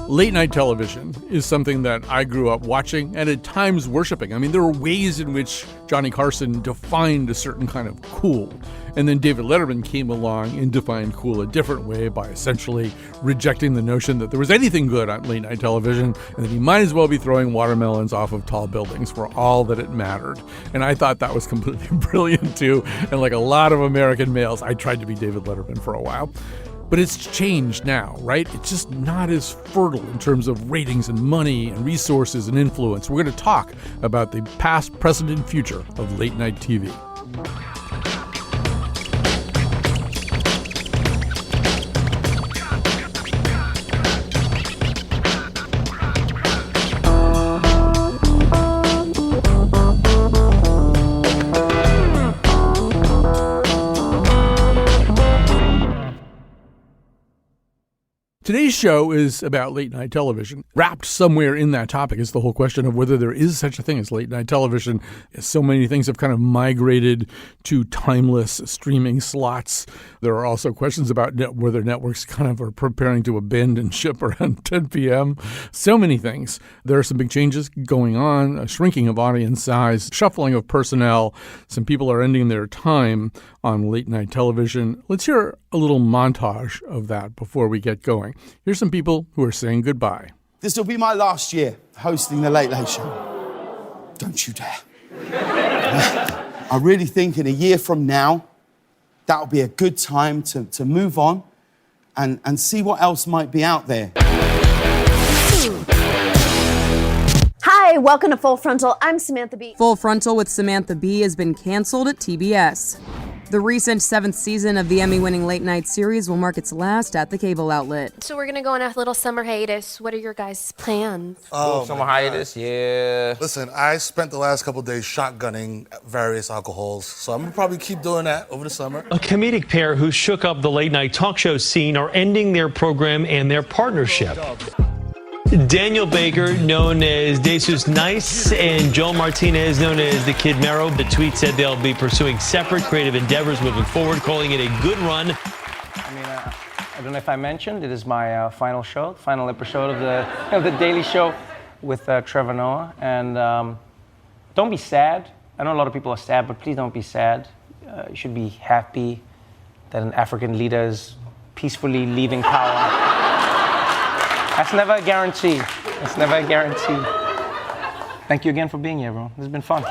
Late night television is something that I grew up watching and at times worshiping. I mean, there were ways in which Johnny Carson defined a certain kind of cool. And then David Letterman came along and defined cool a different way by essentially rejecting the notion that there was anything good on late night television and that he might as well be throwing watermelons off of tall buildings for all that it mattered. And I thought that was completely brilliant too. And like a lot of American males, I tried to be David Letterman for a while. But it's changed now, right? It's just not as fertile in terms of ratings and money and resources and influence. We're going to talk about the past, present, and future of late night TV. Today's show is about late night television. Wrapped somewhere in that topic is the whole question of whether there is such a thing as late night television. So many things have kind of migrated to timeless streaming slots. There are also questions about whether networks kind of are preparing to abandon ship around 10 p.m. So many things. There are some big changes going on, a shrinking of audience size, shuffling of personnel. Some people are ending their time on late night television. Let's hear a little montage of that before we get going. Here's some people who are saying goodbye. This will be my last year hosting the Late Late Show. Don't you dare. I really think in a year from now, that'll be a good time to move on and see what else might be out there. Hi, welcome to Full Frontal. I'm Samantha Bee. Full Frontal with Samantha Bee has been canceled at TBS. The recent 7th season of the Emmy-winning late-night series will mark its last at the cable outlet. So we're going to go on a little summer hiatus. What are your guys' plans? Summer hiatus, yeah. Listen, I spent the last couple of days shotgunning various alcohols, so I'm going to probably keep doing that over the summer. A comedic pair who shook up the late-night talk show scene are ending their program and their partnership. Daniel Baker, known as Jesus Nice, and Joel Martinez, known as the Kid Mero. The tweet said they'll be pursuing separate creative endeavors moving forward, calling it a good run. I don't know if I mentioned, it is my final episode of the Daily Show with Trevor Noah. And don't be sad. I know a lot of people are sad, but please don't be sad. You should be happy that an African leader is peacefully leaving power. That's never a guarantee. Thank you again for being here, bro. This has been fun.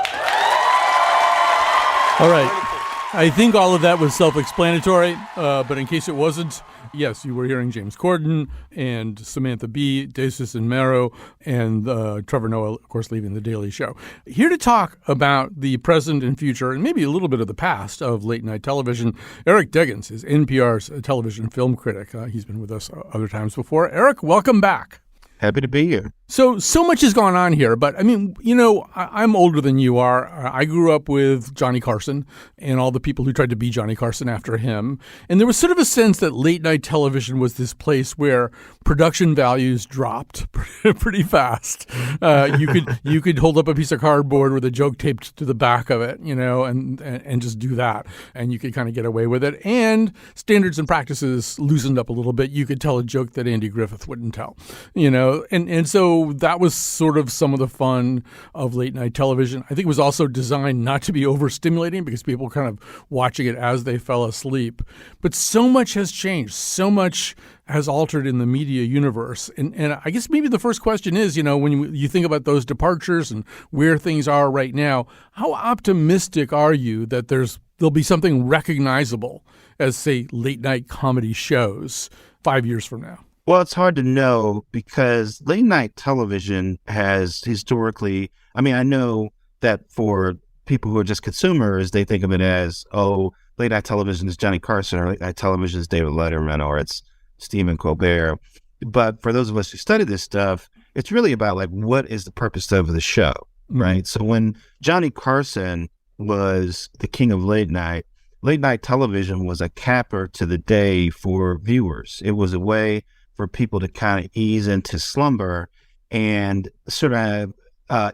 All right. I think all of that was self-explanatory, but in case it wasn't, yes, you were hearing James Corden and Samantha Bee, Jesus and Mero, and Trevor Noah, of course, leaving The Daily Show. Here to talk about the present and future, and maybe a little bit of the past of late-night television, Eric Deggans is NPR's television film critic. He's been with us other times before. Eric, welcome back. Happy to be here. So much has gone on here, but I mean, you know, I'm older than you are. I grew up with Johnny Carson and all the people who tried to be Johnny Carson after him. And there was sort of a sense that late night television was this place where production values dropped pretty fast. You could hold up a piece of cardboard with a joke taped to the back of it, you know, and just do that. And you could kind of get away with it. And standards and practices loosened up a little bit. You could tell a joke that Andy Griffith wouldn't tell, you know, and so that was sort of some of the fun of late night television. I think it was also designed not to be overstimulating because people were kind of watching it as they fell asleep. But so much has changed. So much has altered in the media universe. And I guess maybe the first question is, you know, when you think about those departures and where things are right now, how optimistic are you that there'll be something recognizable as, say, late night comedy shows 5 years from now? Well, it's hard to know because late night television has historically, I mean, I know that for people who are just consumers, they think of it as, oh, late night television is Johnny Carson, or late night television is David Letterman, or it's Stephen Colbert. But for those of us who study this stuff, it's really about like, what is the purpose of the show, right? So when Johnny Carson was the king of late night television was a capper to the day for viewers. It was a way for people to kind of ease into slumber, and sort of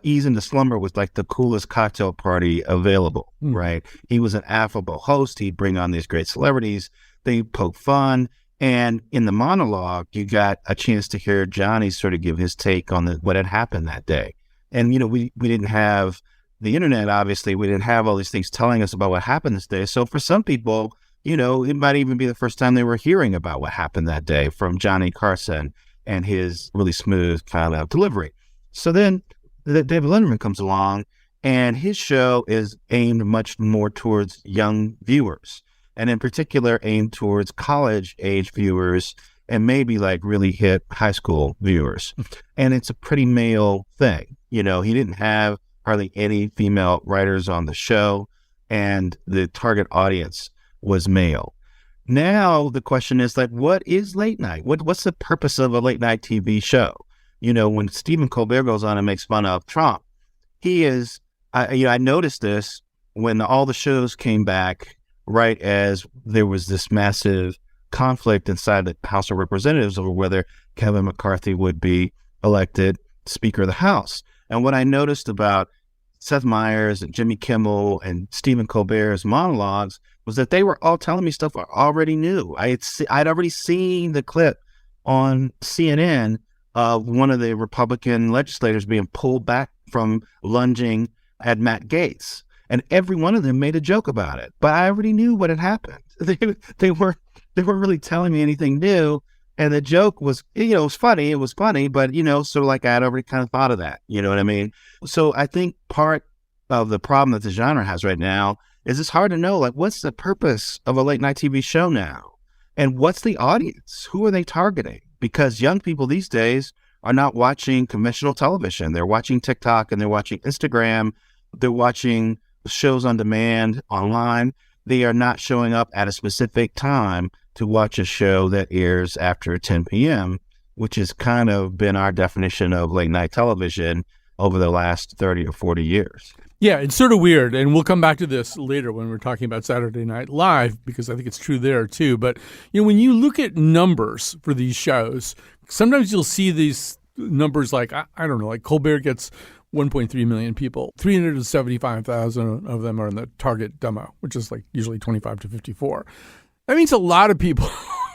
ease into slumber was like the coolest cocktail party available, right? He was an affable host. He'd bring on these great celebrities. They poke fun. And in the monologue, you got a chance to hear Johnny sort of give his take on what had happened that day. And, we didn't have the internet, obviously. We didn't have all these things telling us about what happened this day. So for some people, it might even be the first time they were hearing about what happened that day from Johnny Carson and his really smooth kind of delivery. So then David Letterman comes along, and his show is aimed much more towards young viewers, and in particular aimed towards college-age viewers and maybe like really hip high school viewers. And it's a pretty male thing. He didn't have hardly any female writers on the show, and the target audience was male. Now the question is like, what is late night? What's the purpose of a late night TV show? When Stephen Colbert goes on and makes fun of Trump, he is, I noticed this when all the shows came back right as there was this massive conflict inside the House of Representatives over whether Kevin McCarthy would be elected Speaker of the House. And what I noticed about Seth Meyers and Jimmy Kimmel and Stephen Colbert's monologues was that they were all telling me stuff I already knew. I'd already seen the clip on CNN of one of the Republican legislators being pulled back from lunging at Matt Gaetz. And every one of them made a joke about it. But I already knew what had happened. They weren't really telling me anything new. And the joke was, it was funny. It was funny, but, sort of like I'd already kind of thought of that. You know what I mean? So I think part of the problem that the genre has right now is it's hard to know, like, what's the purpose of a late night TV show now? And what's the audience? Who are they targeting? Because young people these days are not watching conventional television. They're watching TikTok and they're watching Instagram. They're watching shows on demand online. They are not showing up at a specific time to watch a show that airs after 10 p.m., which has kind of been our definition of late night television over the last 30 or 40 years. Yeah, it's sort of weird, and we'll come back to this later when we're talking about Saturday Night Live, because I think it's true there too. But when you look at numbers for these shows, sometimes you'll see these numbers like, I don't know, like Colbert gets 1.3 million people. 375,000 of them are in the target demo, which is like usually 25 to 54. That means a lot of people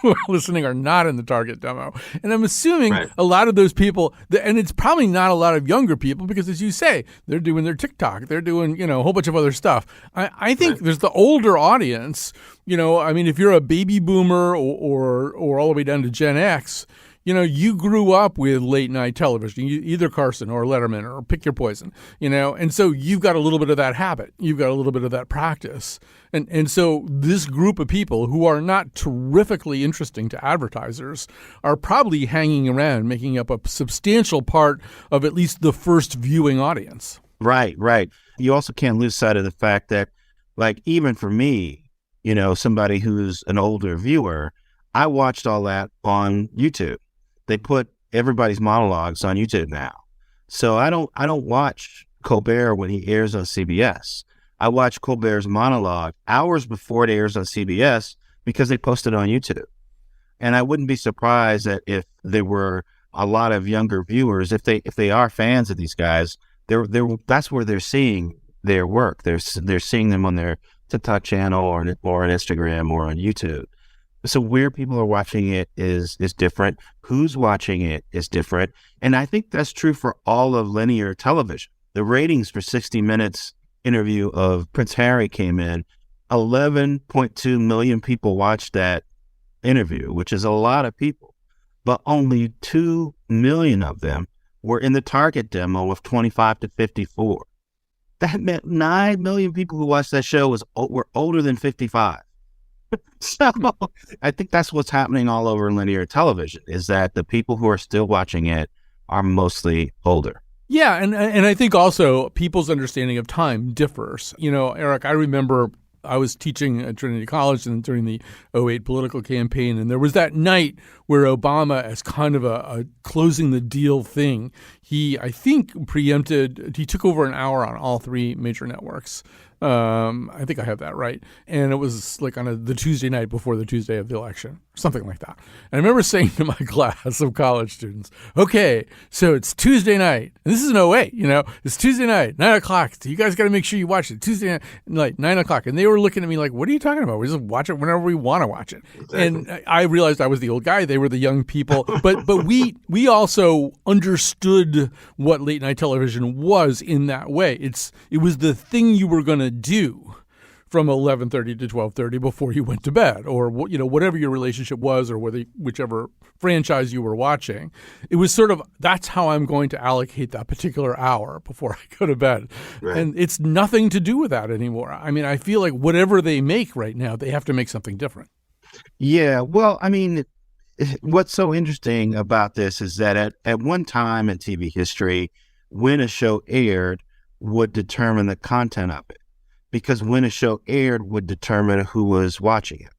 who are listening are not in the target demo. And I'm assuming a lot of those people, and it's probably not a lot of younger people because, as you say, they're doing their TikTok. They're doing, a whole bunch of other stuff. I think there's the older audience, if you're a baby boomer or all the way down to Gen X, you grew up with late night television, either Carson or Letterman or pick your poison, and so you've got a little bit of that habit. You've got a little bit of that practice. And so this group of people who are not terrifically interesting to advertisers are probably hanging around, making up a substantial part of at least the first viewing audience. Right. You also can't lose sight of the fact that, like, even for me, somebody who's an older viewer, I watched all that on YouTube. They put everybody's monologues on YouTube now. So I don't watch Colbert when he airs on CBS. I watch Colbert's monologue hours before it airs on CBS because they post it on YouTube. And I wouldn't be surprised that if there were a lot of younger viewers, if they are fans of these guys, that's where they're seeing their work. They're seeing them on their TikTok channel or on Instagram or on YouTube. So where people are watching it is different. Who's watching it is different. And I think that's true for all of linear television. The ratings for 60 Minutes interview of Prince Harry came in. 11.2 million people watched that interview, which is a lot of people. But only 2 million of them were in the target demo of 25 to 54. That meant 9 million people who watched that show were older than 55. So I think that's what's happening all over linear television, is that the people who are still watching it are mostly older. Yeah, and I think also people's understanding of time differs. Eric, I remember I was teaching at Trinity College and during the 2008 political campaign, and there was that night where Obama, as kind of a closing the deal thing, he took over an hour on all three major networks. I think I have that right. And it was like on the Tuesday night before the Tuesday of the election. something like that. And I remember saying to my class of college students, okay, so it's Tuesday night. And this is in '08, it's Tuesday night, 9 o'clock. So you guys got to make sure you watch it. Tuesday night, 9 o'clock. And they were looking at me like, what are you talking about? We just watch it whenever we want to watch it. Exactly. And I realized I was the old guy. They were the young people. But we also understood what late night television was in that way. It was the thing you were going to do from 11:30 to 12:30 before you went to bed, or whatever your relationship was, or whichever franchise you were watching. It was sort of, that's how I'm going to allocate that particular hour before I go to bed. Right. And it's nothing to do with that anymore. I mean, I feel like whatever they make right now, they have to make something different. Yeah, well, I mean, what's so interesting about this is that at one time in TV history, when a show aired would determine the content of it, because when a show aired would determine who was watching it.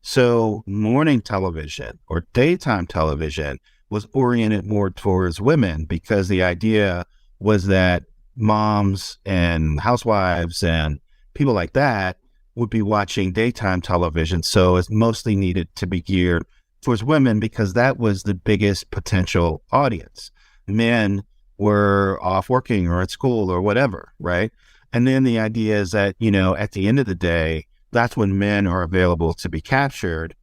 So morning television or daytime television was oriented more towards women, because the idea was that moms and housewives and people like that would be watching daytime television. So it's mostly needed to be geared towards women, because that was the biggest potential audience. Men were off working or at school or whatever, right? And then the idea is that, at the end of the day, that's when men are available to be captured.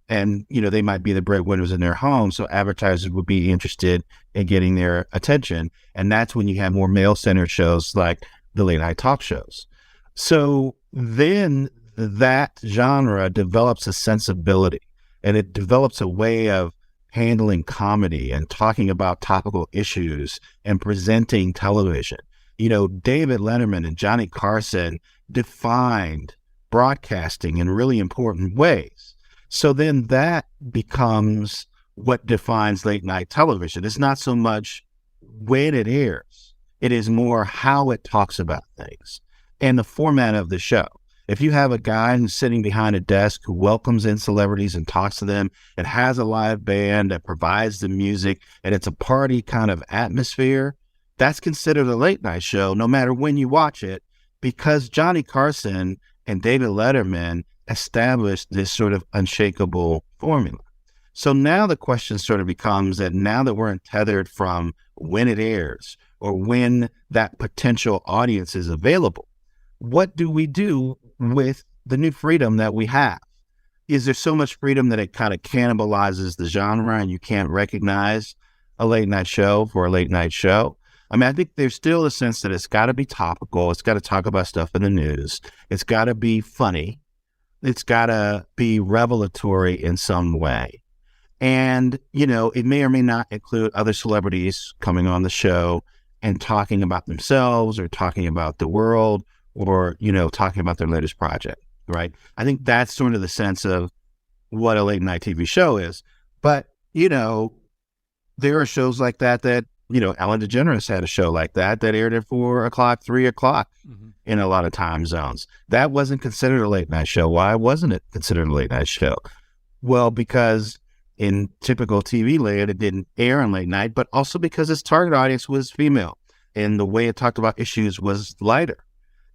And, they might be the breadwinners in their home. So advertisers would be interested in getting their attention. And that's when you have more male-centered shows like the late night talk shows. So then that genre develops a sensibility, and it develops a way of handling comedy and talking about topical issues and presenting television. David Letterman and Johnny Carson defined broadcasting in really important ways. So then that becomes what defines late night television. It's not so much when it airs, it is more how it talks about things and the format of the show. If you have a guy who's sitting behind a desk who welcomes in celebrities and talks to them, and has a live band that provides the music, and it's a party kind of atmosphere, that's considered a late night show no matter when you watch it, because Johnny Carson and David Letterman established this sort of unshakable formula. So now the question sort of becomes that now that we're untethered from when it airs or when that potential audience is available, what do we do with the new freedom that we have? Is there so much freedom that it kind of cannibalizes the genre and you can't recognize a late night show for a late night show? I mean, I think there's still a sense that it's got to be topical. It's got to talk about stuff in the news. It's got to be funny. It's got to be revelatory in some way. And, it may or may not include other celebrities coming on the show and talking about themselves or talking about the world or, talking about their latest project, right? I think that's sort of the sense of what a late night TV show is. But, there are shows like that, Ellen DeGeneres had a show like that aired at 4 o'clock, 3 o'clock in a lot of time zones. That wasn't considered a late night show. Why wasn't it considered a late night show? Well, because in typical TV land, it didn't air on late night, but also because its target audience was female and the way it talked about issues was lighter.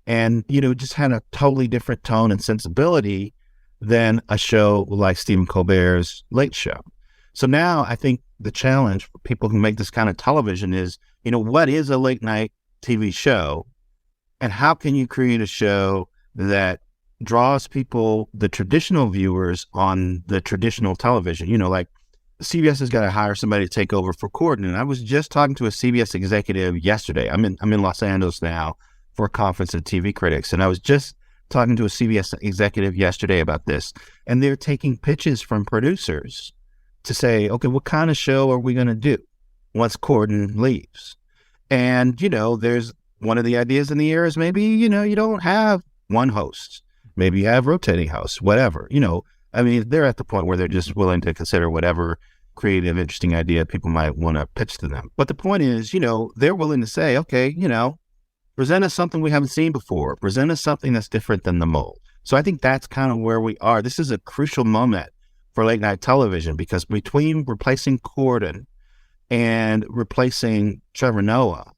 And, just had a totally different tone and sensibility than a show like Stephen Colbert's Late Show. So now I think the challenge for people who make this kind of television is, what is a late night TV show? And how can you create a show that draws people, the traditional viewers on the traditional television? Like CBS has got to hire somebody to take over for Corden. And I was just talking to a CBS executive yesterday. I'm in Los Angeles now for a conference of TV critics. And I was just talking to a CBS executive yesterday about this. And they're taking pitches from producers to say, okay, what kind of show are we going to do once Corden leaves? And, there's one of the ideas in the air is maybe, you don't have one host. Maybe you have rotating hosts, whatever. They're at the point where they're just willing to consider whatever creative, interesting idea people might want to pitch to them. But the point is, they're willing to say, okay, present us something we haven't seen before. Present us something that's different than the mold. So I think that's kind of where we are. This is a crucial moment for late night television, because between replacing Corden and replacing Trevor Noah,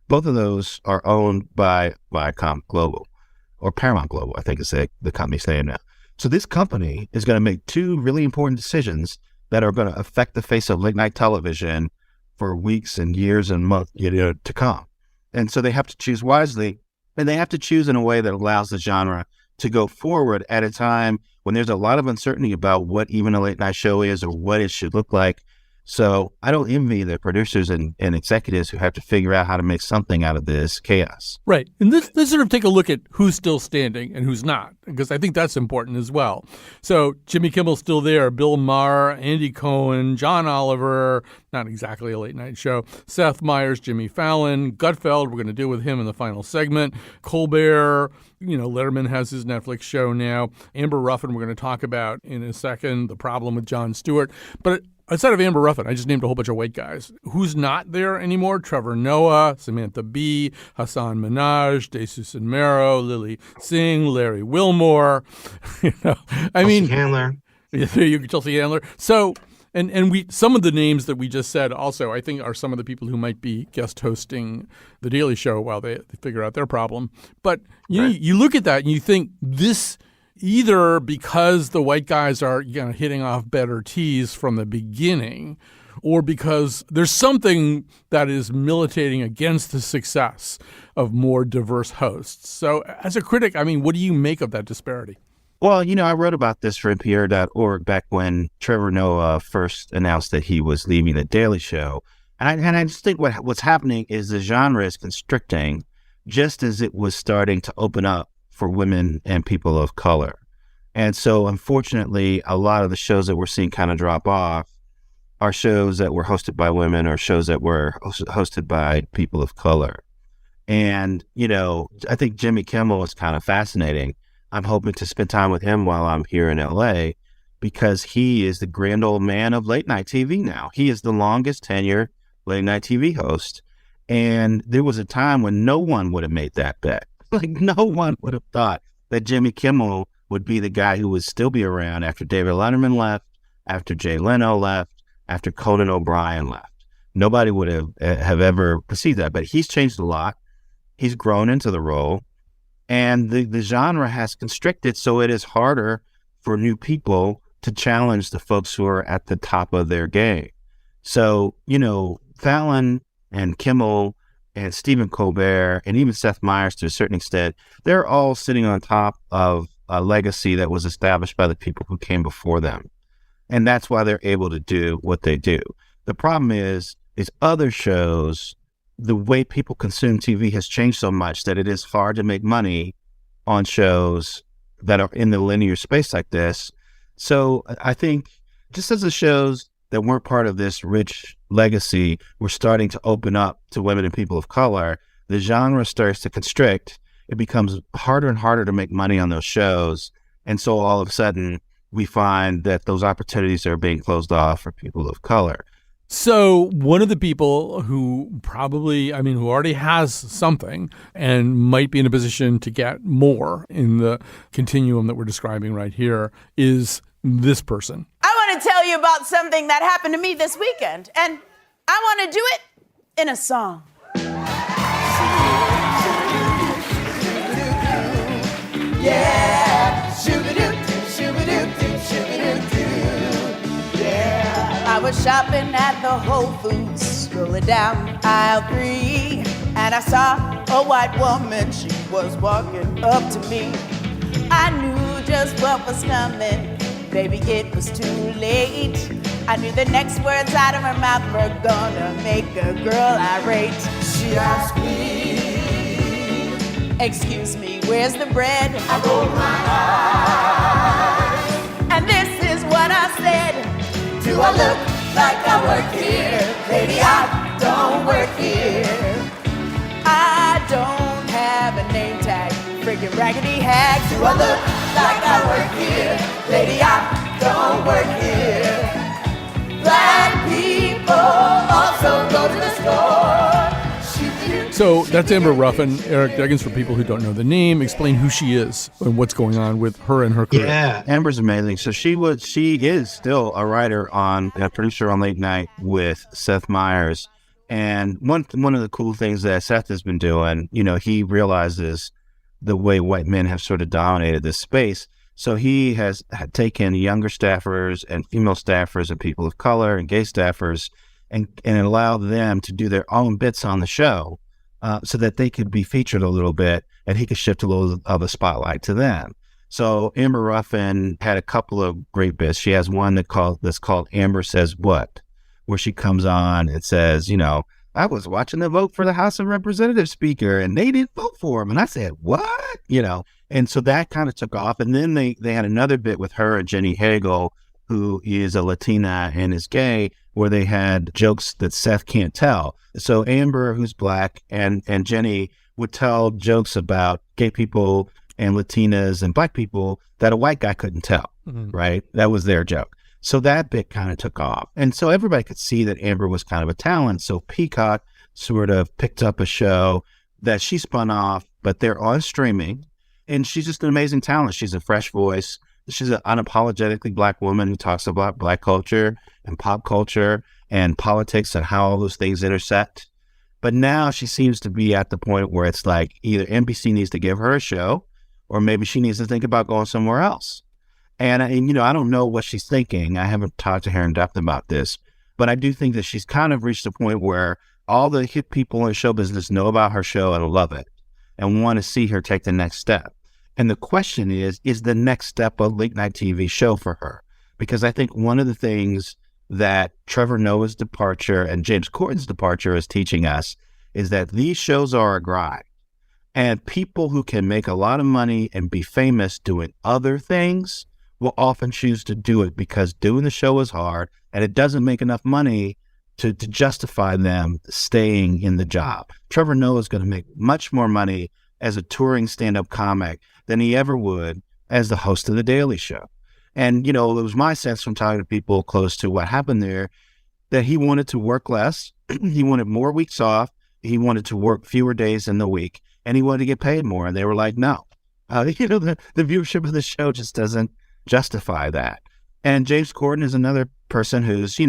both of those are owned by Viacom Global, or Paramount Global, I think is the company's name now. So this company is going to make two really important decisions that are going to affect the face of late night television for weeks and years and months to come. And so they have to choose wisely, and they have to choose in a way that allows the genre to go forward at a time when there's a lot of uncertainty about what even a late night show is or what it should look like. So I don't envy the producers and executives who have to figure out how to make something out of this chaos. Right. And let's sort of take a look at who's still standing and who's not, because I think that's important as well. So Jimmy Kimmel's still there, Bill Maher, Andy Cohen, John Oliver, not exactly a late night show, Seth Meyers, Jimmy Fallon, Gutfeld, we're going to deal with him in the final segment, Colbert, Letterman has his Netflix show now, Amber Ruffin we're going to talk about in a second, The Problem with Jon Stewart. But outside of Amber Ruffin, I just named a whole bunch of white guys. Who's not there anymore? Trevor Noah, Samantha Bee, Hassan Minhaj, Desus and Mero, Lily Singh, Larry Wilmore. Chelsea Handler. There you go, Chelsea Handler. So, and we some of the names that we just said also, I think, are some of the people who might be guest hosting The Daily Show while they figure out their problem. But you look at that and you think this. Either because the white guys are hitting off better tees from the beginning, or because there's something that is militating against the success of more diverse hosts. So as a critic, what do you make of that disparity? Well, I wrote about this for NPR.org back when Trevor Noah first announced that he was leaving The Daily Show. And I just think what's happening is the genre is constricting just as it was starting to open up for women and people of color. And so, unfortunately, a lot of the shows that we're seeing kind of drop off are shows that were hosted by women or shows that were hosted by people of color. And, I think Jimmy Kimmel is kind of fascinating. I'm hoping to spend time with him while I'm here in LA because he is the grand old man of late night TV now. He is the longest tenured late night TV host. And there was a time when no one would have made that bet. No one would have thought that Jimmy Kimmel would be the guy who would still be around after David Letterman left, after Jay Leno left, after Conan O'Brien left. Nobody would have ever perceived that. But he's changed a lot. He's grown into the role. And the genre has constricted, so it is harder for new people to challenge the folks who are at the top of their game. So, Fallon and Kimmel and Stephen Colbert and even Seth Meyers to a certain extent, they're all sitting on top of a legacy that was established by the people who came before them. And that's why they're able to do what they do. The problem is other shows, the way people consume TV has changed so much that it is hard to make money on shows that are in the linear space like this. So I think just as the shows that weren't part of this rich legacy were starting to open up to women and people of color, the genre starts to constrict. It becomes harder and harder to make money on those shows. And so all of a sudden, we find that those opportunities are being closed off for people of color. So one of the people who probably, who already has something and might be in a position to get more in the continuum that we're describing right here is this person. I want to tell you about something that happened to me this weekend, and I want to do it in a song. Yeah, shoo-ba-doo, shoo-ba-doo, shoo-ba-doo, yeah. I was shopping at the Whole Foods, scrolling down aisle 3, and I saw a white woman. She was walking up to me. I knew just what was coming. Baby, it was too late. I knew the next words out of her mouth were gonna make a girl irate. She asked me, excuse me, where's the bread? I rolled my eyes, and this is what I said. Do I look like I work here? Lady, I don't work here. I don't have a name tag, freaking raggedy hag. Do I look like I work here? Lady, I don't work here. Black people also go to the store. So that's Amber Ruffin. Eric Deggans, for people who don't know the name, explain who she is and what's going on with her and her career. Yeah, Amber's amazing. So she is still a writer a producer on Late Night with Seth Meyers. And one of the cool things that Seth has been doing, he realizes the way white men have sort of dominated this space. So he has had taken younger staffers and female staffers and people of color and gay staffers and allowed them to do their own bits on the show so that they could be featured a little bit and he could shift a little of the spotlight to them. So Amber Ruffin had a couple of great bits. She has one that's called Amber Says What, where she comes on and says, I was watching the vote for the House of Representatives speaker and they didn't vote for him. And I said, what? And so that kind of took off. And then they had another bit with her and Jenny Hagel, who is a Latina and is gay, where they had jokes that Seth can't tell. So Amber, who's Black, and Jenny would tell jokes about gay people and Latinas and Black people that a white guy couldn't tell, right? That was their joke. So that bit kind of took off. And so everybody could see that Amber was kind of a talent. So Peacock sort of picked up a show that she spun off, but they're on streaming. And she's just an amazing talent. She's a fresh voice. She's an unapologetically Black woman who talks about Black culture and pop culture and politics and how all those things intersect. But now she seems to be at the point where it's like either NBC needs to give her a show or maybe she needs to think about going somewhere else. And I don't know what she's thinking. I haven't talked to her in depth about this, but I do think that she's kind of reached a point where all the hit people in show business know about her show and love it and want to see her take the next step. And the question is the next step a late night TV show for her? Because I think one of the things that Trevor Noah's departure and James Corden's departure is teaching us is that these shows are a grind. And people who can make a lot of money and be famous doing other things will often choose to do it because doing the show is hard and it doesn't make enough money to justify them staying in the job. Trevor Noah is going to make much more money as a touring stand-up comic than he ever would as the host of The Daily Show. And, it was my sense from talking to people close to what happened there that he wanted to work less. He wanted more weeks off. He wanted to work fewer days in the week and he wanted to get paid more. And they were like, no, the viewership of the show just doesn't justify that. And James Corden is another person who's,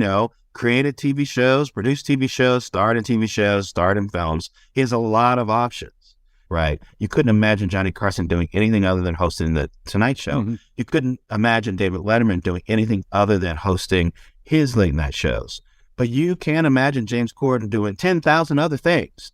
created TV shows, produced TV shows, starred in TV shows, starred in films. He has a lot of options, right? You couldn't imagine Johnny Carson doing anything other than hosting The Tonight Show. Mm-hmm. You couldn't imagine David Letterman doing anything other than hosting his late night shows. But you can imagine James Corden doing 10,000 other things.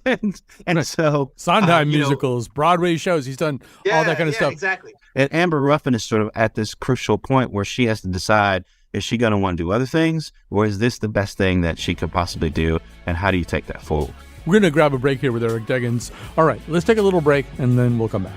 and so Sondheim musicals, Broadway shows, he's done all that kind of stuff. Exactly. And Amber Ruffin is sort of at this crucial point where she has to decide, is she going to want to do other things or is this the best thing that she could possibly do? And how do you take that forward? We're going to grab a break here with Eric Deggans. All right, let's take a little break and then we'll come back.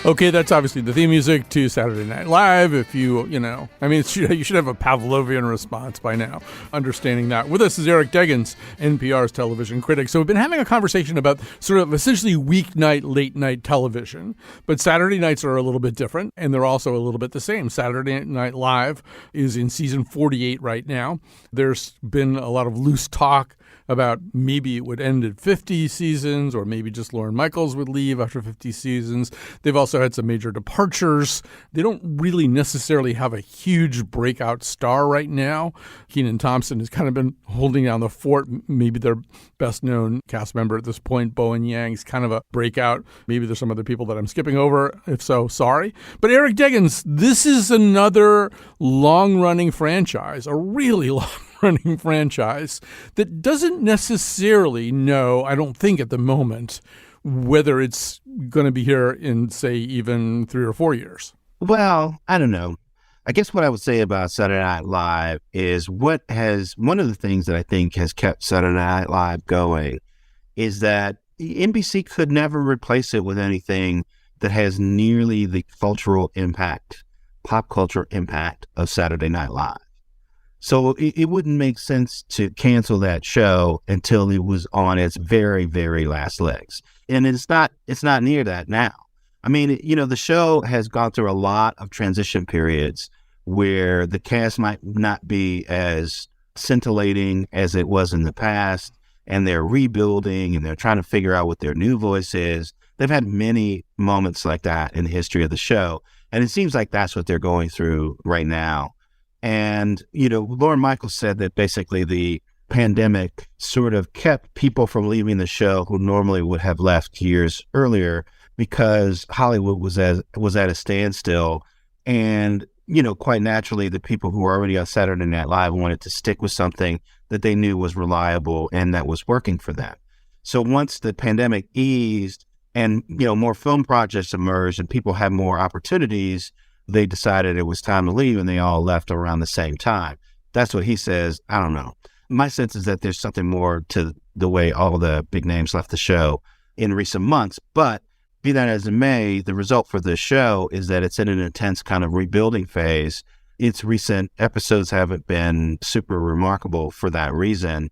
Okay, that's obviously the theme music to Saturday Night Live. If you should have a Pavlovian response by now, understanding that. With us is Eric Deggans, NPR's television critic. So we've been having a conversation about sort of essentially weeknight, late night television. But Saturday nights are a little bit different, and they're also a little bit the same. Saturday Night Live is in season 48 right now. There's been a lot of loose talk about maybe it would end at 50 seasons or maybe just Lorne Michaels would leave after 50 seasons. They've also had some major departures. They don't really necessarily have a huge breakout star right now. Kenan Thompson has kind of been holding down the fort, maybe their best known cast member at this point. Bowen Yang's kind of a breakout. Maybe there's some other people that I'm skipping over. If so, sorry. But Eric Deggans, this is another long-running franchise, a really long-running franchise that doesn't necessarily know, I don't think at the moment, whether it's going to be here in, say, even 3 or 4 years. Well, I don't know. I guess what I would say about Saturday Night Live is one of the things that I think has kept Saturday Night Live going is that NBC could never replace it with anything that has nearly the cultural impact, pop culture impact of Saturday Night Live. So it wouldn't make sense to cancel that show until it was on its very, very last legs. And it's not near that now. I mean, the show has gone through a lot of transition periods where the cast might not be as scintillating as it was in the past. and they're rebuilding and they're trying to figure out what their new voice is. They've had many moments like that in the history of the show. And it seems like that's what they're going through right now. And, Lorne Michaels said that basically the pandemic sort of kept people from leaving the show who normally would have left years earlier because Hollywood was at a standstill. And, quite naturally, the people who were already on Saturday Night Live wanted to stick with something that they knew was reliable and that was working for them. So once the pandemic eased and, more film projects emerged and people had more opportunities, they decided it was time to leave, and they all left around the same time. That's what he says. I don't know. My sense is that there's something more to the way all the big names left the show in recent months. But be that as it may, the result for this show is that it's in an intense kind of rebuilding phase. Its recent episodes haven't been super remarkable for that reason.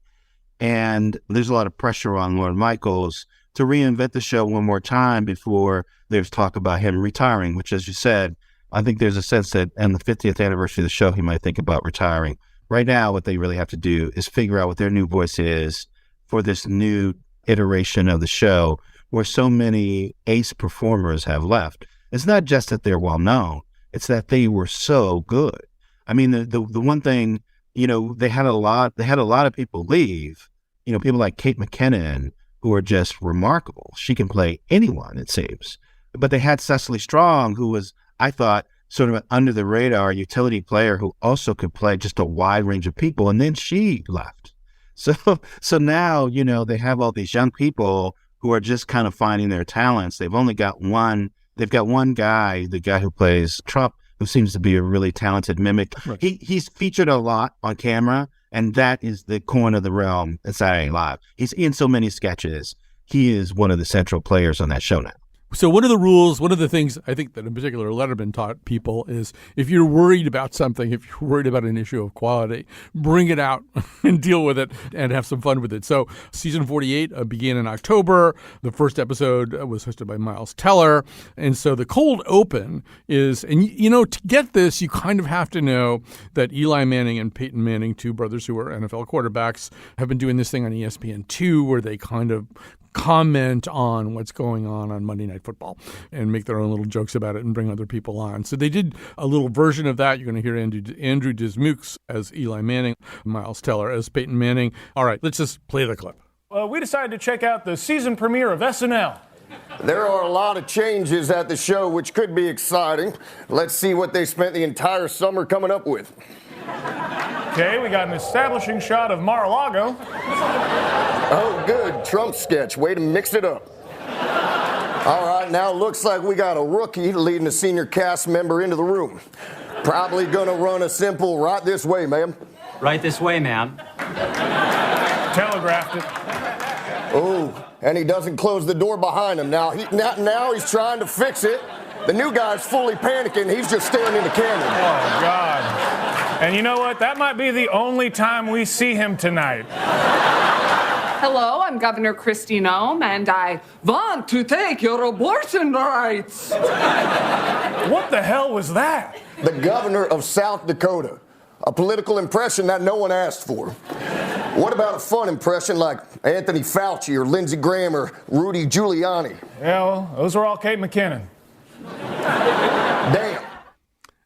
And there's a lot of pressure on Lorne Michaels to reinvent the show one more time before there's talk about him retiring, which, as you said, I think there's a sense that on the 50th anniversary of the show, he might think about retiring. Right now, what they really have to do is figure out what their new voice is for this new iteration of the show where so many ace performers have left. It's not just that they're well known, it's that they were so good. I mean, the one thing, they had a lot of people leave, people like Kate McKinnon, who are just remarkable. She can play anyone, it seems. But they had Cecily Strong, who was, I thought, sort of an under-the-radar utility player who also could play just a wide range of people, and then she left. So now, they have all these young people who are just kind of finding their talents. They've got one guy, the guy who plays Trump, who seems to be a really talented mimic. Right. He's featured a lot on camera, and that is the coin of the realm at Saturday Night Live. He's in so many sketches. He is one of the central players on that show now. So one of the things I think that in particular Letterman taught people is if you're worried about something, if you're worried about an issue of quality, bring it out and deal with it and have some fun with it. So season 48 began in October. The first episode was hosted by Miles Teller. And so the cold open is, and to get this, you kind of have to know that Eli Manning and Peyton Manning, two brothers who are NFL quarterbacks, have been doing this thing on ESPN2 where they kind of comment on what's going on Monday Night Football and make their own little jokes about it and bring other people on. So they did a little version of that. You're going to hear Andrew Dismukes as Eli Manning, Miles Teller as Peyton Manning. All right, let's just play the clip. We decided to check out the season premiere of SNL. There are a lot of changes at the show, which could be exciting. Let's see what they spent the entire summer coming up with. Okay, we got an establishing shot of Mar-a-Lago. Oh, good. Trump sketch. Way to mix it up. All right, now looks like we got a rookie leading a senior cast member into the room. Probably gonna run a simple right this way, ma'am. Right this way, ma'am. Telegraphed it. Oh, and he doesn't close the door behind him. Now he's trying to fix it. The new guy's fully panicking. He's just staring in the camera. Oh, God. And you know what? That might be the only time we see him tonight. Hello, I'm Governor Kristi Noem, and I want to take your abortion rights. What the hell was that? The governor of South Dakota. A political impression that no one asked for. What about a fun impression like Anthony Fauci or Lindsey Graham or Rudy Giuliani? Yeah, well, those were all Kate McKinnon. Damn.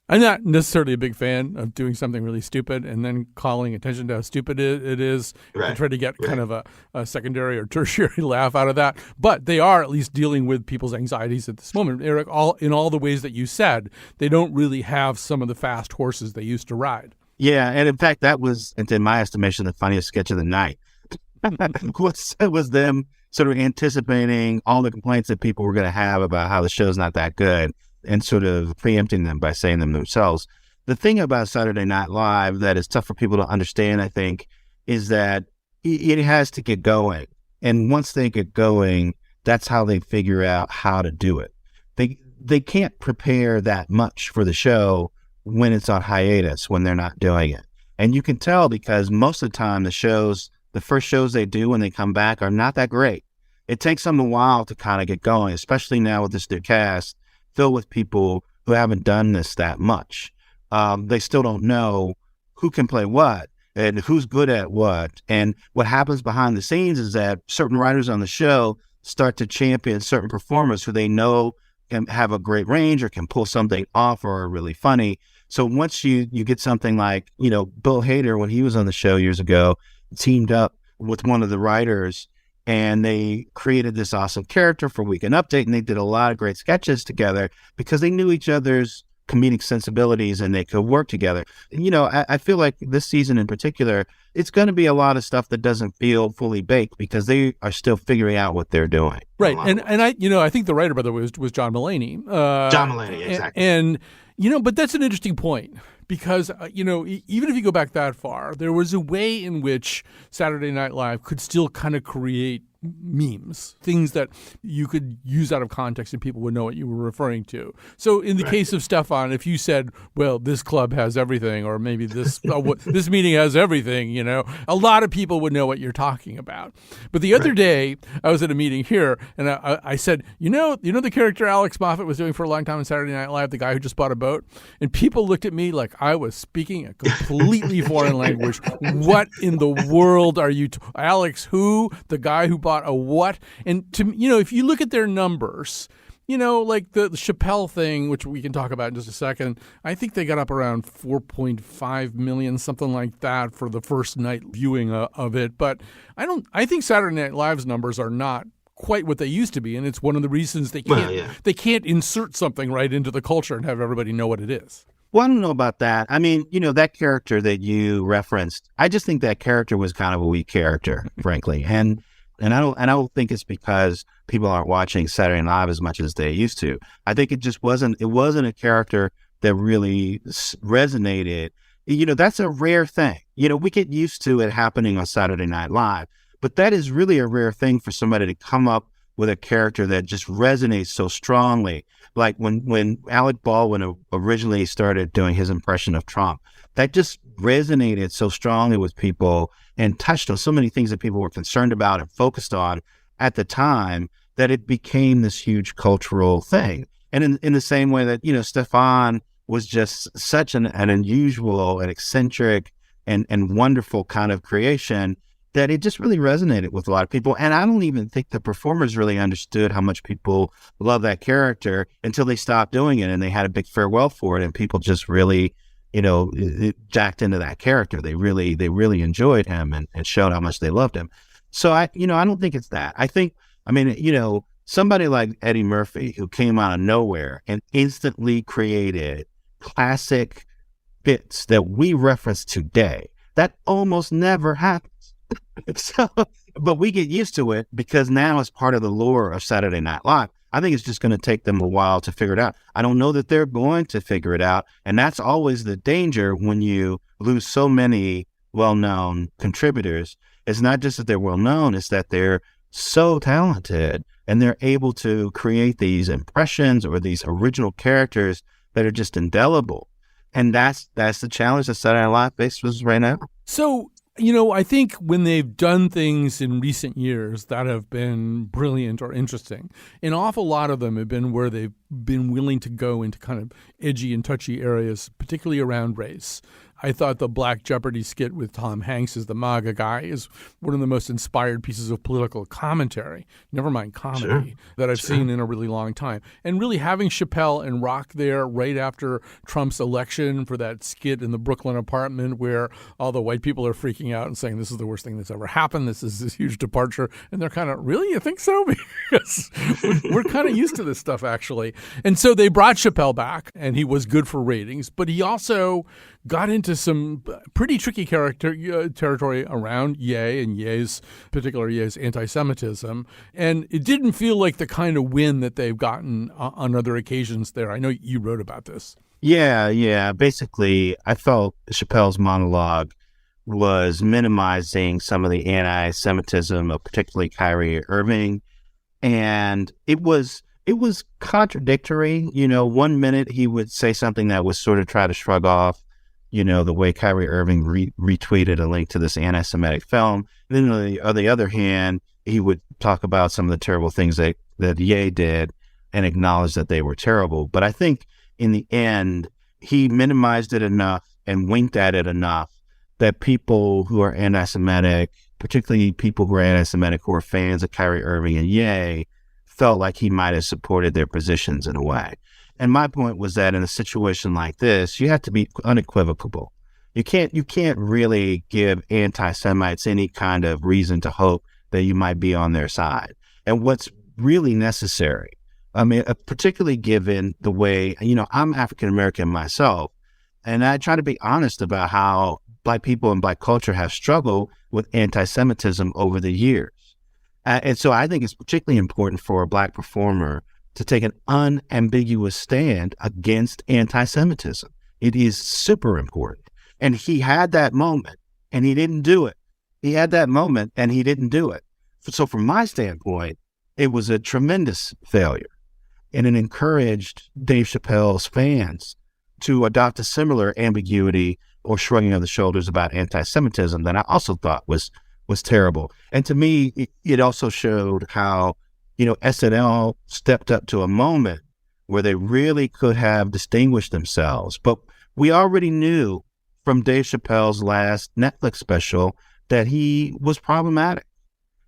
I'm not necessarily a big fan of doing something really stupid and then calling attention to how stupid it is and try to get kind of a secondary or tertiary laugh out of that. But they are at least dealing with people's anxieties at this moment. Eric, in all the ways that you said, they don't really have some of the fast horses they used to ride. Yeah, and in fact, that was, in my estimation, the funniest sketch of the night. was them sort of anticipating all the complaints that people were going to have about how the show's not that good and sort of preempting them by saying them themselves. The thing about Saturday Night Live that is tough for people to understand, I think, is that it has to get going. And once they get going, that's how they figure out how to do it. They can't prepare that much for the show when it's on hiatus, when they're not doing it. And you can tell because most of the time the first shows they do when they come back are not that great. It takes them a while to kind of get going, especially now with this new cast filled with people who haven't done this that much. They still don't know who can play what. and who's good at what. And what happens behind the scenes is that certain writers on the show start to champion certain performers who they know can have a great range or can pull something off or are really funny. So once you get something like, Bill Hader, when he was on the show years ago, teamed up with one of the writers and they created this awesome character for Weekend Update, and they did a lot of great sketches together because they knew each other's comedic sensibilities and they could work together. I feel like this season in particular, it's going to be a lot of stuff that doesn't feel fully baked because they are still figuring out what they're doing. Right. And I think the writer, by the way, was John Mulaney. John Mulaney, exactly. And but that's an interesting point because, even if you go back that far, there was a way in which Saturday Night Live could still kind of create memes, things that you could use out of context and people would know what you were referring to. So in the case of Stefan, if you said, well, this club has everything, or maybe this this meeting has everything, a lot of people would know what you're talking about. But the other day, I was at a meeting here, and I said, the character Alex Moffat was doing for a long time on Saturday Night Live, the guy who just bought a boat? And people looked at me like I was speaking a completely foreign language. What in the world are you Alex who? The guy who bought a what? And if you look at their numbers, like the Chappelle thing, which we can talk about in just a second, I think they got up around 4.5 million, something like that, for the first night viewing of it. But I think Saturday Night Live's numbers are not quite what they used to be, and it's one of the reasons they can't insert something right into the culture and have everybody know what it is. Well, I don't know about that. I mean, that character that you referenced, I just think that character was kind of a weak character, frankly. And I don't think it's because people aren't watching Saturday Night Live as much as they used to. I think it wasn't a character that really resonated. That's a rare thing. We get used to it happening on Saturday Night Live, but that is really a rare thing for somebody to come up with a character that just resonates so strongly. Like when Alec Baldwin originally started doing his impression of Trump, that just resonated so strongly with people and touched on so many things that people were concerned about and focused on at the time that it became this huge cultural thing. And in the same way that, Stefan was just such an unusual and eccentric and wonderful kind of creation that it just really resonated with a lot of people. And I don't even think the performers really understood how much people love that character until they stopped doing it and they had a big farewell for it. And people just really, it jacked into that character. They really enjoyed him and showed how much they loved him. So I don't think it's that. Somebody like Eddie Murphy, who came out of nowhere and instantly created classic bits that we reference today, that almost never happens. But we get used to it because now it's part of the lore of Saturday Night Live. I think it's just going to take them a while to figure it out. I don't know that they're going to figure it out. And that's always the danger when you lose so many well-known contributors. It's not just that they're well-known, it's that they're so talented and they're able to create these impressions or these original characters that are just indelible. And that's the challenge that Saturday Night Live faces right now. So, I think when they've done things in recent years that have been brilliant or interesting, an awful lot of them have been where they've been willing to go into kind of edgy and touchy areas, particularly around race. I thought the Black Jeopardy skit with Tom Hanks as the MAGA guy is one of the most inspired pieces of political commentary, never mind comedy, that I've seen in a really long time. And really having Chappelle and Rock there right after Trump's election for that skit in the Brooklyn apartment where all the white people are freaking out and saying this is the worst thing that's ever happened, this is this huge departure. And they're kind of, really? You think so? Because we're kind of used to this stuff, actually. And so they brought Chappelle back, and he was good for ratings, but he also got into some pretty tricky territory around Ye and Ye's anti-Semitism. And it didn't feel like the kind of win that they've gotten on other occasions there. I know you wrote about this. Yeah. Basically, I felt Chappelle's monologue was minimizing some of the anti-Semitism of particularly Kyrie Irving. And it was contradictory. 1 minute he would say something that was sort of try to shrug off the way Kyrie Irving retweeted a link to this anti-Semitic film. And then on the other hand, he would talk about some of the terrible things that Ye did and acknowledge that they were terrible. But I think in the end, he minimized it enough and winked at it enough that people who are anti-Semitic, particularly people who are anti-Semitic who are fans of Kyrie Irving and Ye, felt like he might have supported their positions in a way. And my point was that in a situation like this, you have to be unequivocal. You can't really give anti-Semites any kind of reason to hope that you might be on their side. And what's really necessary, I mean, particularly given the way, I'm African-American myself, and I try to be honest about how Black people and Black culture have struggled with anti-Semitism over the years. And so I think it's particularly important for a Black performer to take an unambiguous stand against anti-Semitism. It is super important. And he had that moment, and he didn't do it. He had that moment, and he didn't do it. So from my standpoint, it was a tremendous failure. And it encouraged Dave Chappelle's fans to adopt a similar ambiguity or shrugging of the shoulders about anti-Semitism that I also thought was terrible. And to me, it also showed how, SNL stepped up to a moment where they really could have distinguished themselves. But we already knew from Dave Chappelle's last Netflix special that he was problematic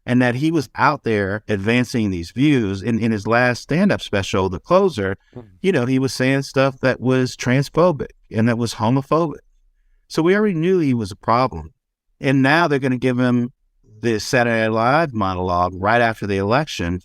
and that he was out there advancing these views. In his last stand-up special, The Closer, he was saying stuff that was transphobic and that was homophobic. So we already knew he was a problem. And now they're going to give him this Saturday Night Live monologue right after the election.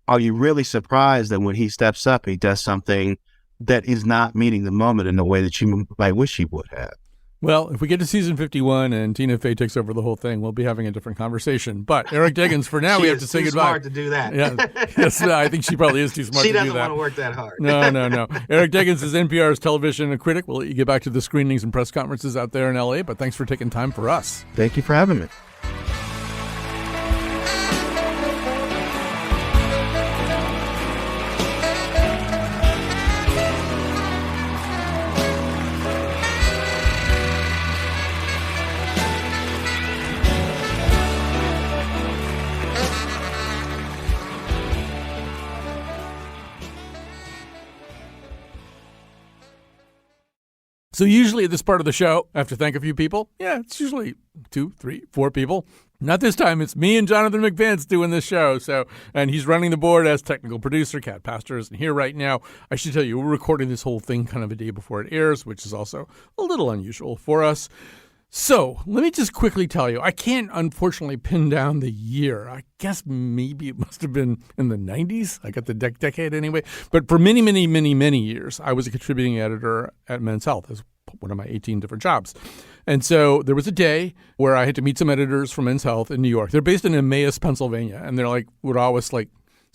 Are you really surprised that when he steps up, he does something that is not meeting the moment in the way that you might wish he would have? Well, if we get to season 51 and Tina Fey takes over the whole thing, we'll be having a different conversation. But Eric Deggans, for now, we have to say goodbye. She's smart to do that. Yeah, yes, I think she probably is too smart to do that. She doesn't want to work that hard. No. Eric Deggans is NPR's television critic. We'll let you get back to the screenings and press conferences out there in L.A., but thanks for taking time for us. Thank you for having me. So usually at this part of the show, I have to thank a few people. Yeah, it's usually 2, 3, 4 people. Not this time. It's me and Jonathan McVance doing this show. And he's running the board as technical producer. Kat Pastor isn't here right now. I should tell you, we're recording this whole thing kind of a day before it airs, which is also a little unusual for us. So let me just quickly tell you, I can't unfortunately pin down the year. I guess maybe it must have been in the 90s. I got the decade anyway. But for many, many, many, many years, I was a contributing editor at Men's Health as one of my 18 different jobs. And so there was a day where I had to meet some editors from Men's Health in New York. They're based in Emmaus, Pennsylvania, and they're would always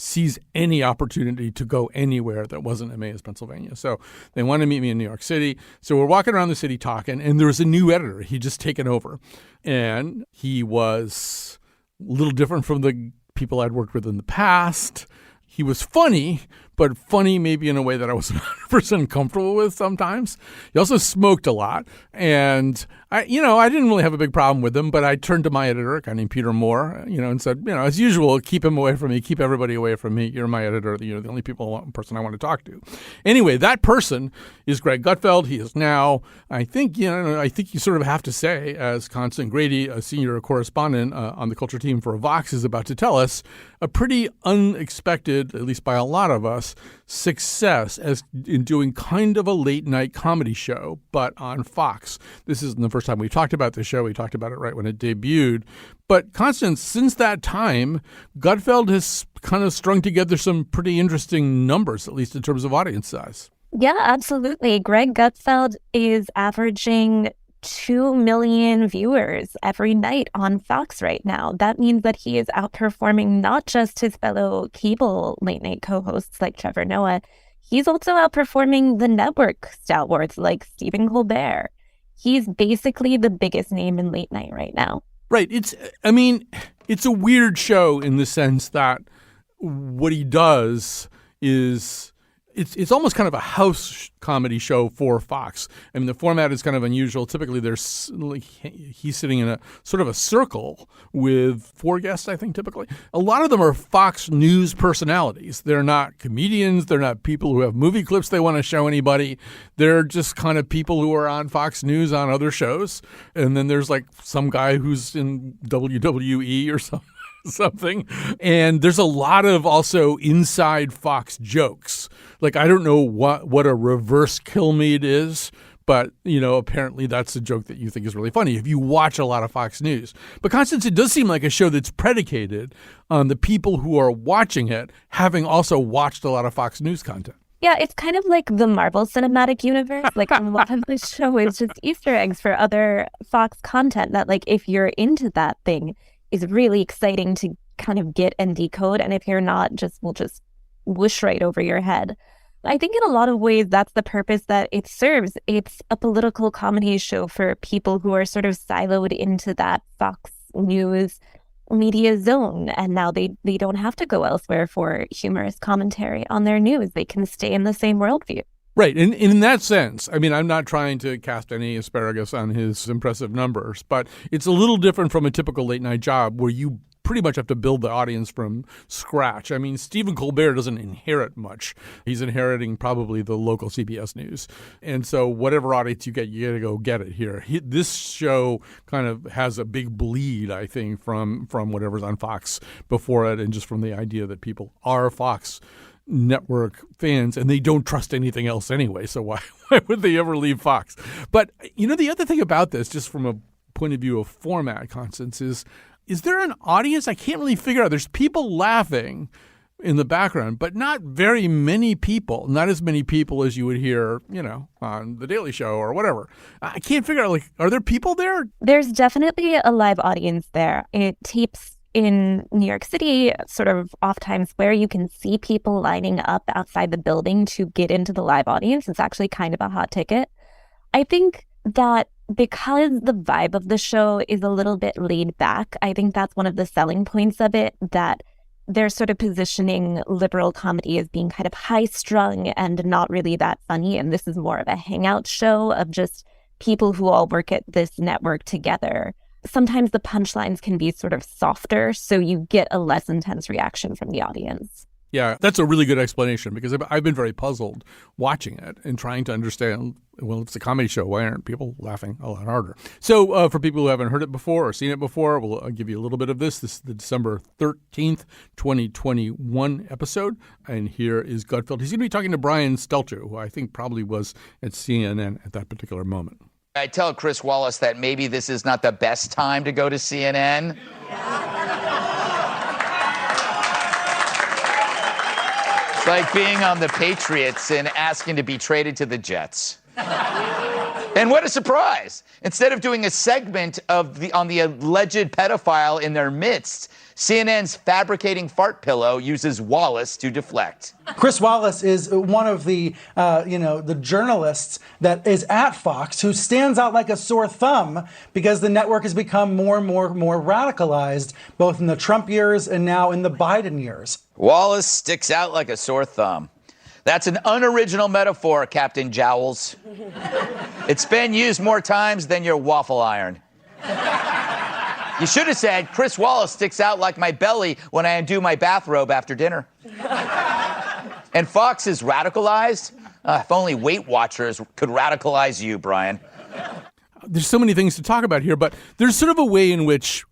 seize any opportunity to go anywhere that wasn't Emmaus, Pennsylvania. So they wanted to meet me in New York City. So we're walking around the city talking, and there was a new editor. He'd just taken over. And he was a little different from the people I'd worked with in the past. He was funny, but funny maybe in a way that I wasn't 100% comfortable with sometimes. He also smoked a lot. And I didn't really have a big problem with him, but I turned to my editor, a guy named Peter Moore, and said, as usual, keep him away from me, keep everybody away from me. You're my editor, the only person I want to talk to. Anyway, that person is Greg Gutfeld. He is now, I think you sort of have to say, as Constance Grady, a senior correspondent on the culture team for Vox, is about to tell us, a pretty unexpected, at least by a lot of us, success as in doing kind of a late night comedy show, but on Fox. This isn't the first time we talked about the show. We talked about it right when it debuted. But Constance, since that time, Gutfeld has kind of strung together some pretty interesting numbers, at least in terms of audience size. Yeah, absolutely. Greg Gutfeld is averaging 2 million viewers every night on Fox right now. That means that he is outperforming not just his fellow cable late night co-hosts like Trevor Noah, he's also outperforming the network stalwarts like Stephen Colbert. He's basically the biggest name in late night right now. Right. It's a weird show in the sense that what he does is it's almost kind of a house comedy show for Fox. I mean, the format is kind of unusual. Typically, he's sitting in a sort of a circle with 4 guests, I think, typically. A lot of them are Fox News personalities. They're not comedians. They're not people who have movie clips they want to show anybody. They're just kind of people who are on Fox News on other shows. And then there's like some guy who's in WWE or something. And there's a lot of also inside Fox jokes. Like, I don't know what a reverse Kilmeade is, but, apparently that's a joke that you think is really funny if you watch a lot of Fox News. But Constance, it does seem like a show that's predicated on the people who are watching it having also watched a lot of Fox News content. Yeah, it's kind of like the Marvel Cinematic Universe. Like, a lot of the show is just Easter eggs for other Fox content that, like, if you're into that thing, is really exciting to kind of get and decode. And if you're not, will just whoosh right over your head. I think in a lot of ways, that's the purpose that it serves. It's a political comedy show for people who are sort of siloed into that Fox News media zone. And now they don't have to go elsewhere for humorous commentary on their news. They can stay in the same worldview. Right. And in that sense, I mean, I'm not trying to cast any asparagus on his impressive numbers, but it's a little different from a typical late night job where you pretty much have to build the audience from scratch. I mean, Stephen Colbert doesn't inherit much. He's inheriting probably the local CBS News. And so whatever audience you get, you got to go get it here. This show kind of has a big bleed, I think, from whatever's on Fox before it, and just from the idea that people are Fox network fans and they don't trust anything else anyway. So why would they ever leave Fox? But, the other thing about this, just from a point of view of format, Constance, is there an audience? I can't really figure out. There's people laughing in the background, but not very many people, not as many people as you would hear, on The Daily Show or whatever. I can't figure out, are there people there? There's definitely a live audience there. It tapes in New York City, sort of off Times Square. You can see people lining up outside the building to get into the live audience. It's actually kind of a hot ticket. I think that because the vibe of the show is a little bit laid back, I think that's one of the selling points of it, that they're sort of positioning liberal comedy as being kind of high-strung and not really that funny. And this is more of a hangout show of just people who all work at this network together. Sometimes the punchlines can be sort of softer, so you get a less intense reaction from the audience. Yeah, that's a really good explanation, because I've been very puzzled watching it and trying to understand, well, it's a comedy show. Why aren't people laughing a lot harder? So for people who haven't heard it before or seen it before, I'll give you a little bit of this. This is the December 13th, 2021 episode. And here is Gutfeld. He's going to be talking to Brian Stelter, who I think probably was at CNN at that particular moment. I tell Chris Wallace that maybe this is not the best time to go to CNN. It's like being on the Patriots and asking to be traded to the Jets. And what a surprise. Instead of doing a segment on the alleged pedophile in their midst, CNN's fabricating fart pillow uses Wallace to deflect. Chris Wallace is one of the journalists that is at Fox who stands out like a sore thumb because the network has become more and more radicalized, both in the Trump years and now in the Biden years. Wallace sticks out like a sore thumb. That's an unoriginal metaphor, Captain Jowls. It's been used more times than your waffle iron. You should have said, Chris Wallace sticks out like my belly when I undo my bathrobe after dinner. And Fox is radicalized? If only Weight Watchers could radicalize you, Brian. There's so many things to talk about here, but there's sort of a way in which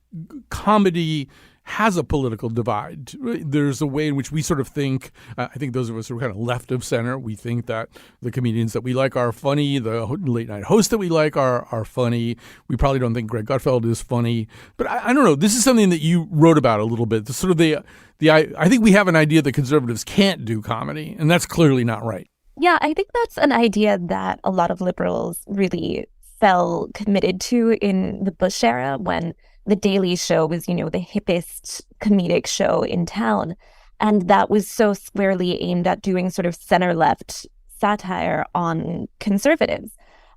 comedy has a political divide. There's a way in which we sort of think, I think those of us who are kind of left of center, we think that the comedians that we like are funny, the late night hosts that we like are funny. We probably don't think Greg Gutfeld is funny. But I don't know. This is something that you wrote about a little bit. The sort of I think we have an idea that conservatives can't do comedy, and that's clearly not right. Yeah, I think that's an idea that a lot of liberals really fell committed to in the Bush era, when The Daily Show was, the hippest comedic show in town. And that was so squarely aimed at doing sort of center-left satire on conservatives.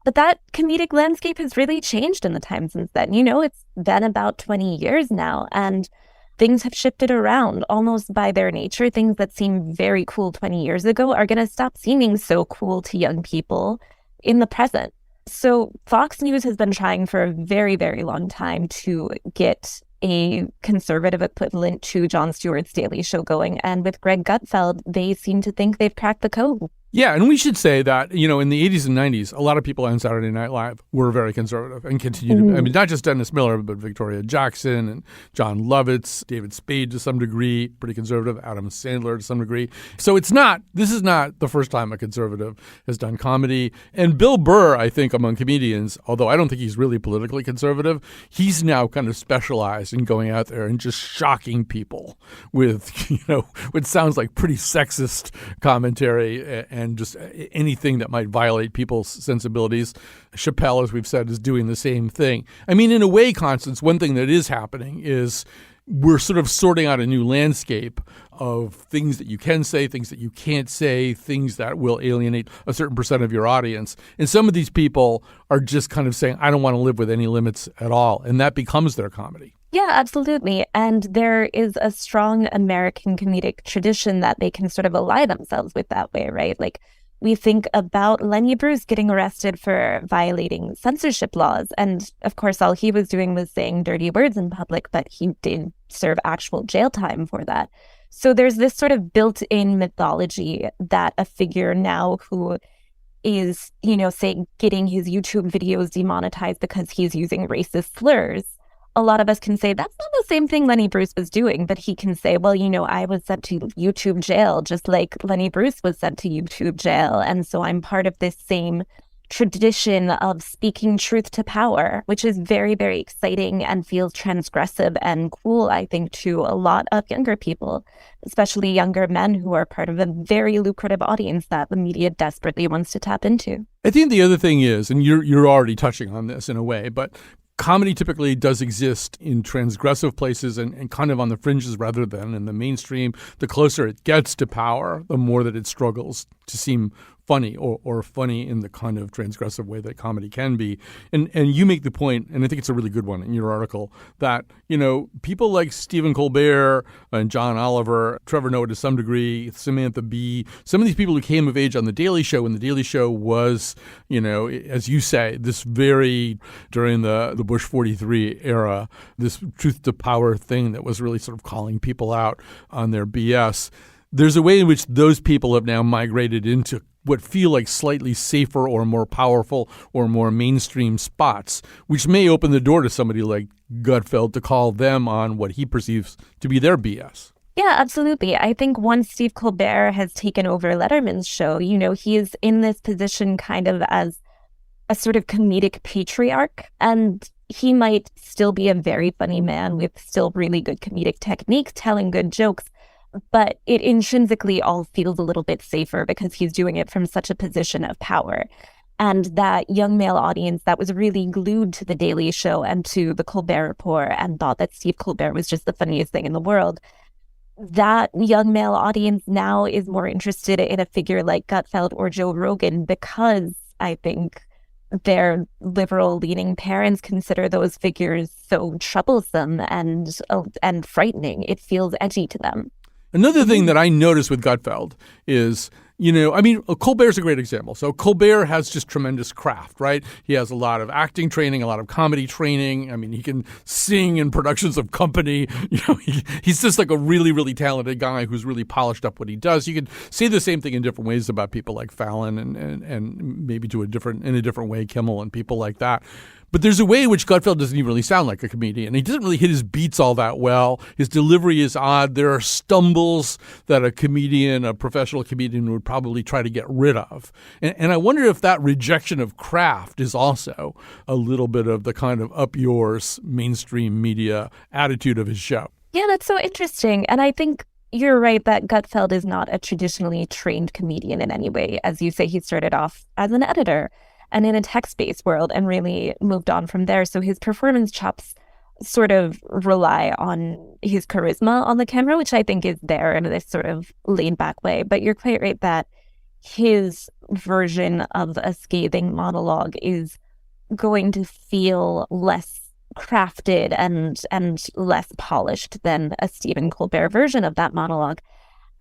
But that comedic landscape has really changed in the time since then. It's been about 20 years now. And things have shifted around almost by their nature. Things that seemed very cool 20 years ago are going to stop seeming so cool to young people in the present. So Fox News has been trying for a very, very long time to get a conservative equivalent to Jon Stewart's Daily Show going. And with Greg Gutfeld, they seem to think they've cracked the code. Yeah, and we should say that, in the 80s and 90s, a lot of people on Saturday Night Live were very conservative and continue to be. I mean, not just Dennis Miller, but Victoria Jackson and John Lovitz, David Spade to some degree, pretty conservative, Adam Sandler to some degree. So this is not the first time a conservative has done comedy. And Bill Burr, I think, among comedians, although I don't think he's really politically conservative, he's now kind of specialized in going out there and just shocking people with, what sounds like pretty sexist commentary and just anything that might violate people's sensibilities. Chappelle, as we've said, is doing the same thing. I mean, in a way, Constance, one thing that is happening is we're sort of sorting out a new landscape of things that you can say, things that you can't say, things that will alienate a certain percent of your audience. And some of these people are just kind of saying, I don't want to live with any limits at all. And that becomes their comedy. Yeah, absolutely. And there is a strong American comedic tradition that they can sort of ally themselves with that way, right? Like, we think about Lenny Bruce getting arrested for violating censorship laws. And of course, all he was doing was saying dirty words in public, but he did serve actual jail time for that. So there's this sort of built-in mythology that a figure now who is, say, getting his YouTube videos demonetized because he's using racist slurs, a lot of us can say that's not the same thing Lenny Bruce was doing, but he can say, well, I was sent to YouTube jail just like Lenny Bruce was sent to YouTube jail. And so I'm part of this same tradition of speaking truth to power, which is very, very exciting and feels transgressive and cool, I think, to a lot of younger people, especially younger men who are part of a very lucrative audience that the media desperately wants to tap into. I think the other thing is, and you're already touching on this in a way, but comedy typically does exist in transgressive places and kind of on the fringes rather than in the mainstream. The closer it gets to power, the more that it struggles to seem funny or funny in the kind of transgressive way that comedy can be. And you make the point, and I think it's a really good one in your article, that, people like Stephen Colbert and John Oliver, Trevor Noah to some degree, Samantha Bee, some of these people who came of age on The Daily Show when The Daily Show was, as you say, this during the Bush 43 era, this truth to power thing that was really sort of calling people out on their BS. There's a way in which those people have now migrated into what feel like slightly safer or more powerful or more mainstream spots, which may open the door to somebody like Gutfeld to call them on what he perceives to be their BS. Yeah, absolutely. I think once Steve Colbert has taken over Letterman's show, he is in this position kind of as a sort of comedic patriarch, and he might still be a very funny man with still really good comedic technique, telling good jokes, but it intrinsically all feels a little bit safer because he's doing it from such a position of power. And that young male audience that was really glued to The Daily Show and to The Colbert Report and thought that Steve Colbert was just the funniest thing in the world, that young male audience now is more interested in a figure like Gutfeld or Joe Rogan because I think their liberal-leaning parents consider those figures so troublesome and frightening. It feels edgy to them. Another thing that I noticed with Gutfeld is, Colbert's a great example. So Colbert has just tremendous craft, right? He has a lot of acting training, a lot of comedy training. I mean, he can sing in productions of Company. He's just like a really, really talented guy who's really polished up what he does. You could say the same thing in different ways about people like Fallon and maybe in a different way, Kimmel and people like that. But there's a way in which Gutfeld doesn't even really sound like a comedian. He doesn't really hit his beats all that well. His delivery is odd. There are stumbles that a professional comedian would probably try to get rid of. And I wonder if that rejection of craft is also a little bit of the kind of up yours mainstream media attitude of his show. Yeah, that's so interesting. And I think you're right that Gutfeld is not a traditionally trained comedian in any way. As you say, he started off as an editor and in a text-based world and really moved on from there. So his performance chops sort of rely on his charisma on the camera, which I think is there in this sort of laid-back way. But you're quite right that his version of a scathing monologue is going to feel less crafted and less polished than a Stephen Colbert version of that monologue.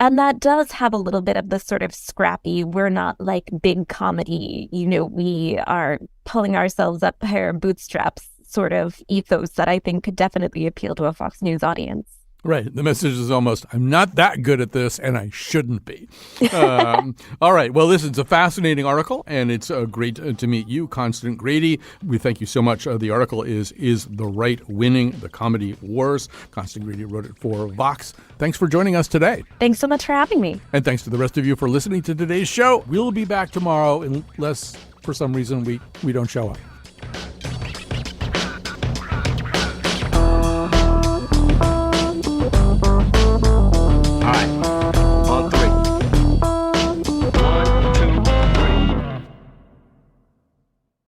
And that does have a little bit of the sort of scrappy, we're not like big comedy, we are pulling ourselves up by our bootstraps sort of ethos that I think could definitely appeal to a Fox News audience. Right. The message is almost, I'm not that good at this, and I shouldn't be. All right. Well, listen, it's a fascinating article, and it's great to meet you, Constance Grady. We thank you so much. The article is the Right Winning the Comedy Wars? Constance Grady wrote it for Vox. Thanks for joining us today. Thanks so much for having me. And thanks to the rest of you for listening to today's show. We'll be back tomorrow unless, for some reason, we don't show up.